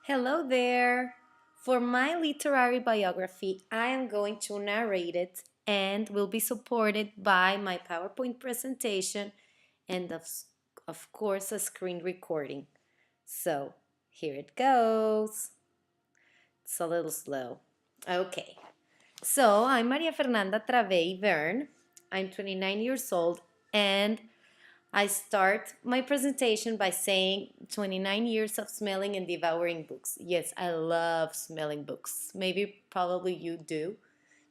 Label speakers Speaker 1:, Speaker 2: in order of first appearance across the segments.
Speaker 1: Hello there! For my literary biography, I am going to narrate it and will be supported by my PowerPoint presentation and, of course, a screen recording. So, here it goes. It's a little slow. Okay. So, I'm Maria Fernanda Travei Verne. I'm 29 years old and I start my presentation by saying 29 years of smelling and devouring books. Yes, I love smelling books. Maybe probably you do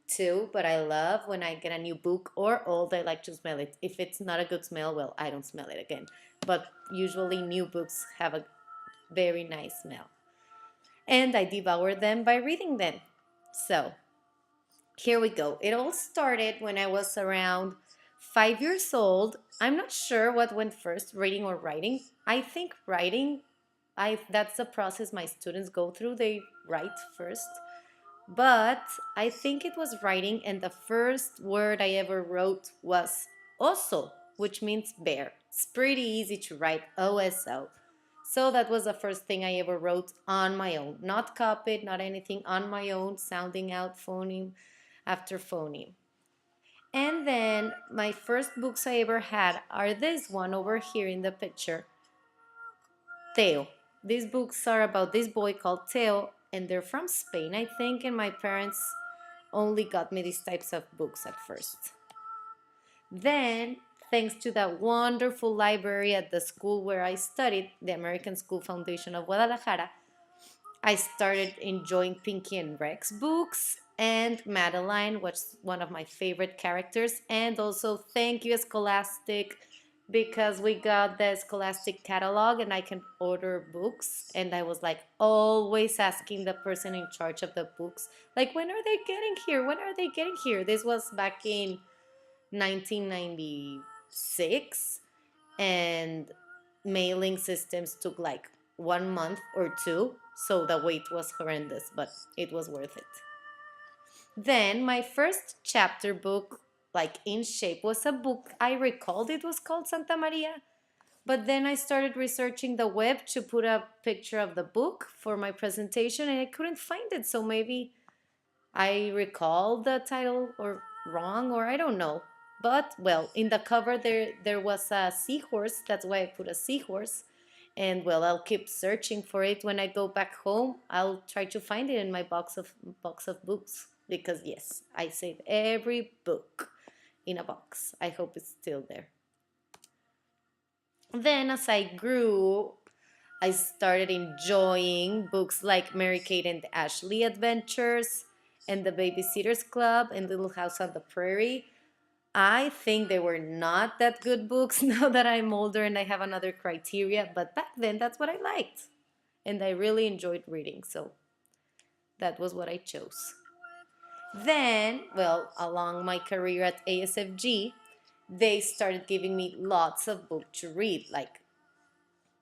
Speaker 1: too, but I love when I get a new book or old, I like to smell it. If it's not a good smell, well, I don't smell it again. But usually new books have a very nice smell. And I devour them by reading them. So, here we go. It all started when I was around 5 years old. I'm not sure what went first, reading or writing. I think writing. That's the process my students go through. They write first. But I think it was writing, and the first word I ever wrote was oso, which means bear. It's pretty easy to write OSO. So that was the first thing I ever wrote on my own. Not copied, not anything, on my own, sounding out phoneme after phoneme. And then my first books I ever had are this one over here in the picture, Teo. These books are about this boy called Teo, and they're from Spain, I think, and my parents only got me these types of books at first. Then, thanks to that wonderful library at the school where I studied, the American School Foundation of Guadalajara, I started enjoying Pinky and Rex books, and Madeline was one of my favorite characters. And also, thank you, Scholastic, because we got the Scholastic catalog and I can order books. And I was like always asking the person in charge of the books, like, when are they getting here? When are they getting here? This was back in 1996, and mailing systems took like 1 month or two, so the wait was horrendous, but it was worth it. Then my first chapter book, like in shape, was a book I recalled. It was called Santa Maria. But then I started researching the web to put a picture of the book for my presentation, and I couldn't find it. So maybe I recall the title or wrong, or I don't know. But well, in the cover there was a seahorse. That's why I put a seahorse. And well, I'll keep searching for it. When I go back home, I'll try to find it in my box of books, because yes, I save every book in a box. I hope it's still there. Then as I grew, I started enjoying books like Mary Kate and the Ashley Adventures and The Babysitter's Club and Little House on the Prairie. I think they were not that good books now that I'm older and I have another criteria, but back then that's what I liked. And I really enjoyed reading, so that was what I chose. Then, well, along my career at ASFG, they started giving me lots of books to read, like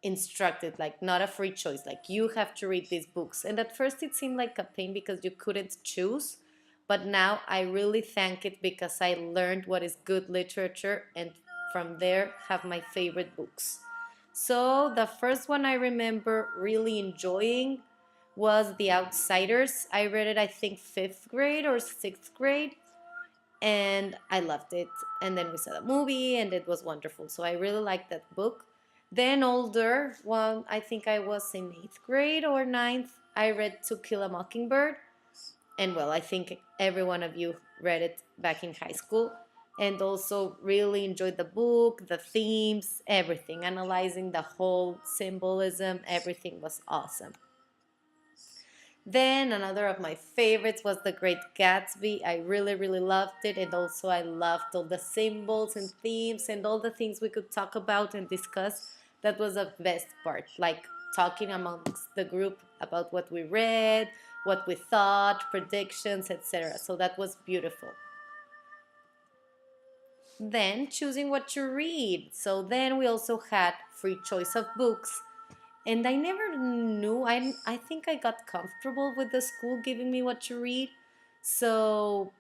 Speaker 1: instructed, like not a free choice, like you have to read these books. And at first it seemed like a pain because you couldn't choose, but now I really thank it because I learned what is good literature, and from there have my favorite books. So the first one I remember really enjoying was The Outsiders. I read it, I think, fifth grade or sixth grade, and I loved it. And then we saw the movie, and it was wonderful. So I really liked that book. Then older, well, I think I was in eighth grade or ninth, I read To Kill a Mockingbird. And well, I think every one of you read it back in high school. And also really enjoyed the book, the themes, everything, analyzing the whole symbolism, everything was awesome. Then another of my favorites was The Great Gatsby. I really, really loved it. And also I loved all the symbols and themes and all the things we could talk about and discuss. That was the best part, like talking amongst the group about what we read, what we thought, predictions, etc. So that was beautiful. Then choosing what to read. So then we also had free choice of books. And I never knew, I think I got comfortable with the school giving me what to read. So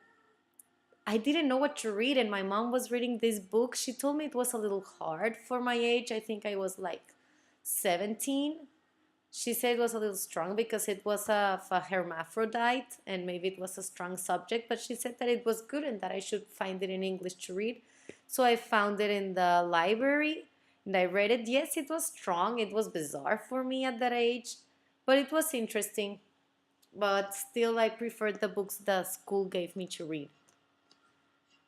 Speaker 1: I didn't know what to read, and my mom was reading this book. She told me it was a little hard for my age. I think I was like 17. She said it was a little strong because it was a hermaphrodite and maybe it was a strong subject, but she said that it was good and that I should find it in English to read. So I found it in the library and I read it. Yes, it was strong. It was bizarre for me at that age, but it was interesting. But still, I preferred the books the school gave me to read.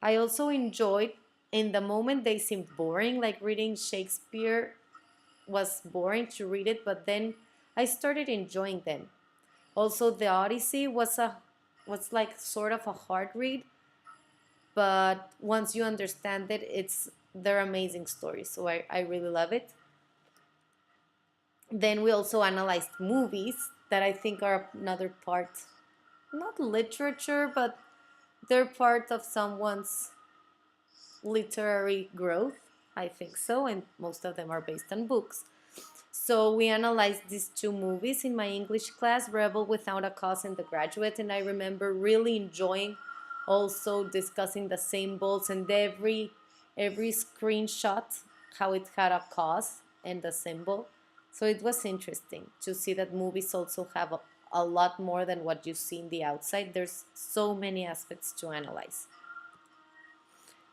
Speaker 1: I also enjoyed, in the moment they seemed boring, like reading Shakespeare was boring to read it, but then I started enjoying them. Also, the Odyssey was like sort of a hard read, but once you understand it, they're amazing stories. So I really love it. Then we also analyzed movies that I think are another part, not literature, but they're part of someone's literary growth. I think so, and most of them are based on books. So we analyzed these two movies in my English class, Rebel Without a Cause and The Graduate, and I remember really enjoying also discussing the symbols and every screenshot, how it had a cause and the symbol. So it was interesting to see that movies also have a lot more than what you see in the outside. There's so many aspects to analyze.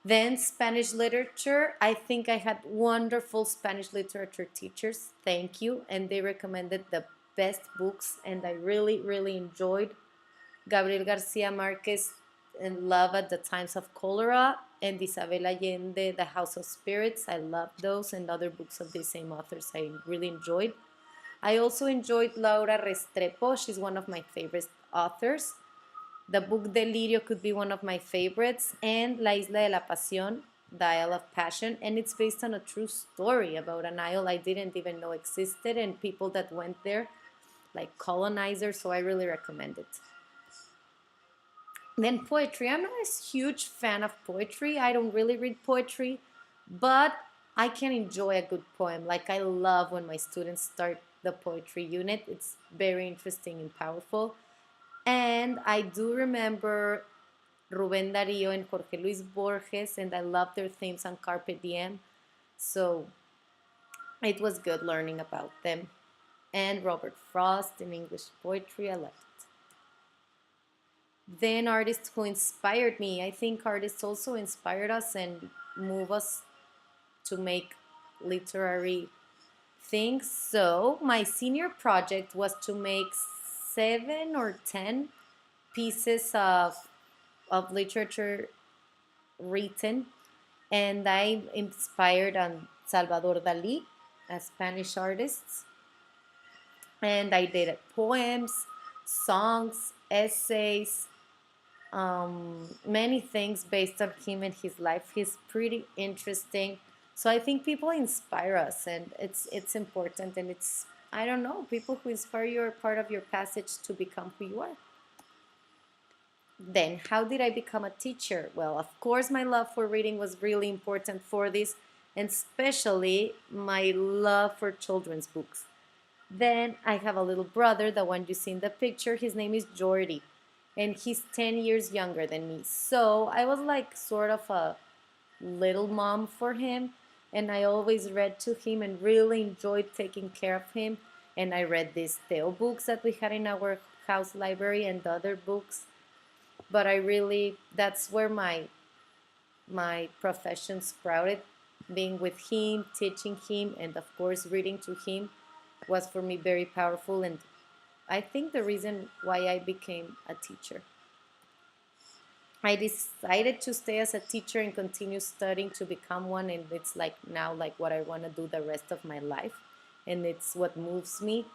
Speaker 1: Then Spanish literature. I think I had wonderful Spanish literature teachers. Thank you. And they recommended the best books, and I really, really enjoyed Gabriel Garcia Marquez and Love at the Times of Cholera and Isabel Allende, The House of Spirits. I love those and other books of the same authors I really enjoyed. I also enjoyed Laura Restrepo. She's one of my favorite authors. The book Delirio could be one of my favorites, and La Isla de la Pasión, the Isle of Passion, and it's based on a true story about an isle I didn't even know existed and people that went there, like colonizers, so I really recommend it. Then poetry. I'm not a huge fan of poetry. I don't really read poetry, but I can enjoy a good poem. Like I love when my students start the poetry unit. It's very interesting and powerful. And I do remember Rubén Darío and Jorge Luis Borges, and I love their themes on Carpe Diem. So it was good learning about them. And Robert Frost in English poetry, I loved it. Then artists who inspired me. I think artists also inspired us and move us to make literary things. So my senior project was to make 7 or 10 pieces of literature written, and I inspired on Salvador Dali, a Spanish artist, and I did poems, songs, essays, many things based on him and his life. He's pretty interesting. So I think people inspire us, and it's important, and it's, I don't know, people who inspire you are part of your passage to become who you are. Then, how did I become a teacher? Well, of course, my love for reading was really important for this, and especially my love for children's books. Then I have a little brother, the one you see in the picture. His name is Jordy, and he's 10 years younger than me. So I was like sort of a little mom for him, and I always read to him and really enjoyed taking care of him. And I read these Theo books that we had in our house library and other books. But I really, that's where my profession sprouted. Being with him, teaching him, and of course reading to him was for me very powerful, and I think the reason why I became a teacher. I decided to stay as a teacher and continue studying to become one, and it's like now like what I want to do the rest of my life, and it's what moves me.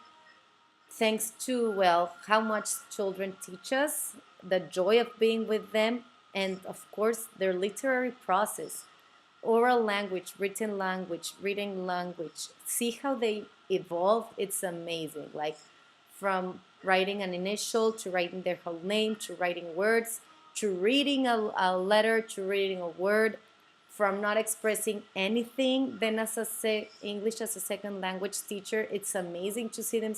Speaker 1: Thanks to, well, how much children teach us, the joy of being with them, and of course their literary process, oral language, written language, reading language. See how they evolve. It's amazing. Like from writing an initial to writing their whole name to writing words to reading a letter to reading a word, from not expressing anything, then as English as a second language teacher, it's amazing to see them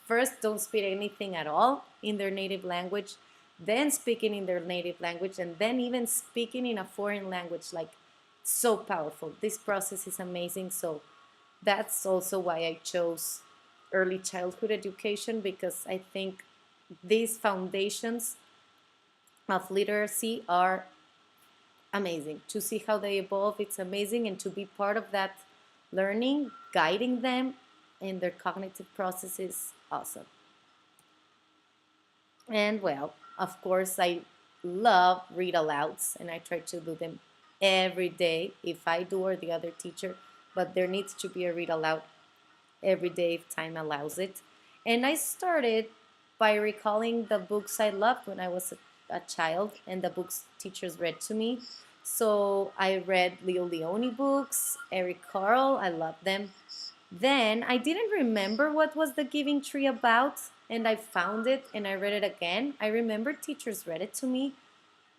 Speaker 1: first don't speak anything at all in their native language, then speaking in their native language, and then even speaking in a foreign language. Like, so powerful. This process is amazing. So that's also why I chose early childhood education, because I think these foundations of literacy are amazing. To see how they evolve, it's amazing, and to be part of that learning, guiding them in their cognitive process is awesome. And well, of course, I love read alouds, and I try to do them every day if I do or the other teacher, but there needs to be a read aloud every day if time allows it. And I started by recalling the books I loved when I was a child and the books teachers read to me. So I read Leo Leone books, Eric Carle, I love them. Then I didn't remember what was the Giving Tree about, and I found it and I read it again. I remember teachers read it to me,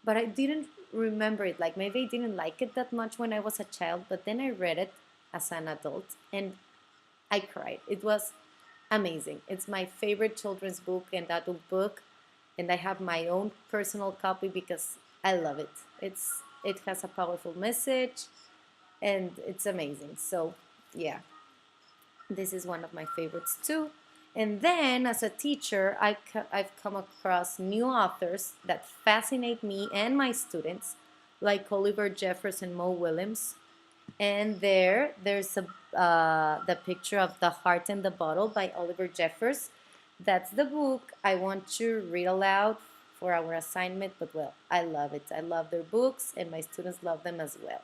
Speaker 1: but I didn't remember it. Like maybe I didn't like it that much when I was a child, but then I read it as an adult and I cried. It was amazing. It's my favorite children's book and adult book, and I have my own personal copy because I love it. It has a powerful message and it's amazing. So, yeah, this is one of my favorites too. And then as a teacher, I've come across new authors that fascinate me and my students, like Oliver Jeffers and Mo Willems. And there's the picture of The Heart and the Bottle by Oliver Jeffers. That's the book I want to read aloud for our assignment, but well, I love it. I love their books, and my students love them as well.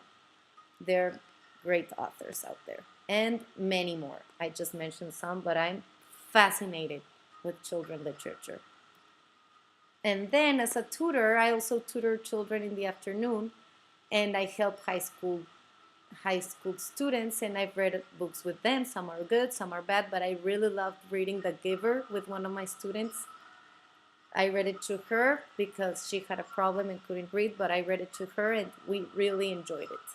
Speaker 1: They're great authors out there, and many more. I just mentioned some, but I'm fascinated with children literature. And then as a tutor, I also tutor children in the afternoon, and I help high school students, and I've read books with them. Some are good, some are bad, but I really loved reading The Giver with one of my students. I read it to her because she had a problem and couldn't read, but I read it to her and we really enjoyed it.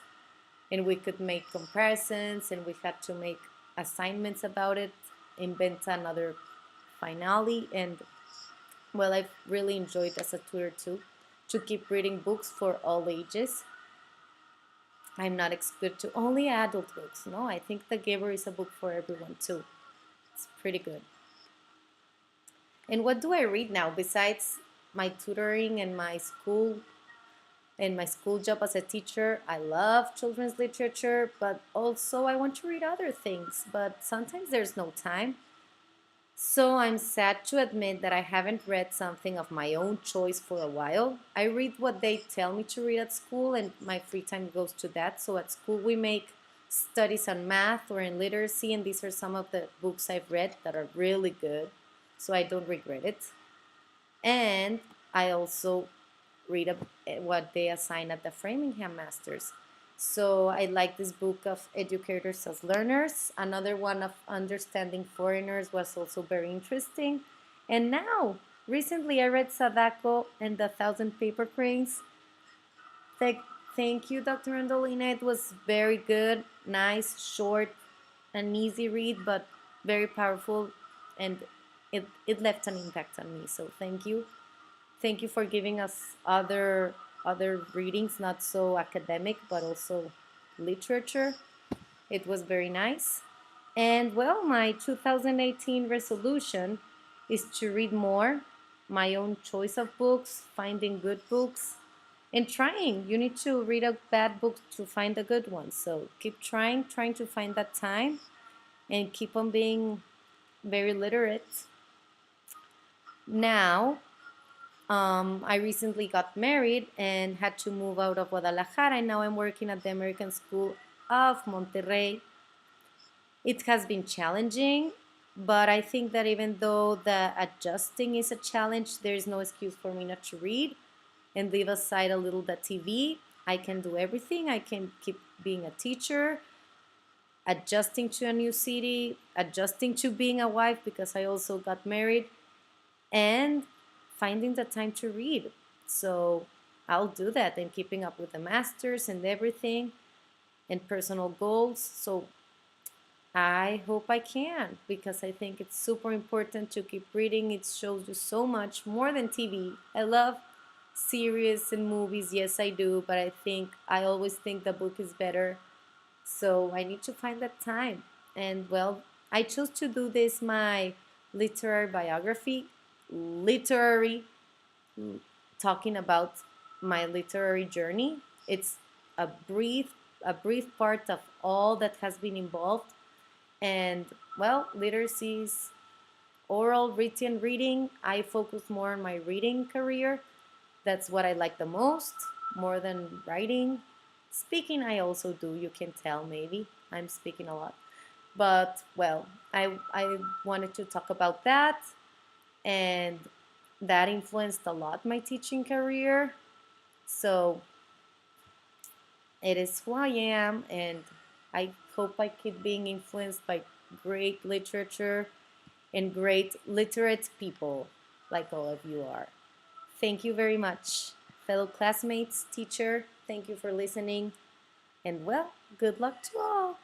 Speaker 1: And we could make comparisons and we had to make assignments about it, invent another finale, and well, I've really enjoyed as a tutor too to keep reading books for all ages. I'm not excluded to only adult books. No, I think The Giver is a book for everyone too. It's pretty good. And what do I read now besides my tutoring and my school job as a teacher? I love children's literature, but also I want to read other things, but sometimes there's no time. So I'm sad to admit that I haven't read something of my own choice for a while. I read what they tell me to read at school, and my free time goes to that. So at school, we make studies on math or in literacy, and these are some of the books I've read that are really good. So I don't regret it. And I also read what they assign at the Framingham Masters. So I like this book of Educators as Learners. Another one of Understanding Foreigners was also very interesting. And now, recently I read Sadako and the Thousand Paper Cranes. Thank, thank you, Dr. Andolina. It was very good, nice, short, an easy read, but very powerful, and it left an impact on me. So thank you. Thank you for giving us other readings, not so academic, but also literature. It was very nice. And well, my 2018 resolution is to read more, my own choice of books, finding good books, and trying. You need to read a bad book to find a good one. So keep trying to find that time, and keep on being very literate. Now, I recently got married and had to move out of Guadalajara, and now I'm working at the American School of Monterrey. It has been challenging, but I think that even though the adjusting is a challenge, there is no excuse for me not to read and leave aside a little the TV. I can do everything. I can keep being a teacher, adjusting to a new city, adjusting to being a wife because I also got married, and finding the time to read. So I'll do that, and keeping up with the masters and everything and personal goals. So I hope I can, because I think it's super important to keep reading. It shows you so much more than TV. I love series and movies, yes I do, but I always think the book is better. So I need to find that time. And well, I chose to do this my literary biography, literary, talking about my literary journey. It's a brief part of all that has been involved. And well, literacy is oral, written, reading. I focus more on my reading career. That's what I like the most, more than writing. Speaking, I also do. You can tell, maybe I'm speaking a lot. But well, I wanted to talk about that, and that influenced a lot my teaching career. So it is who I am, and I hope I keep being influenced by great literature and great literate people like all of you are. Thank you very much, fellow classmates, teacher. Thank you for listening, and well, good luck to all.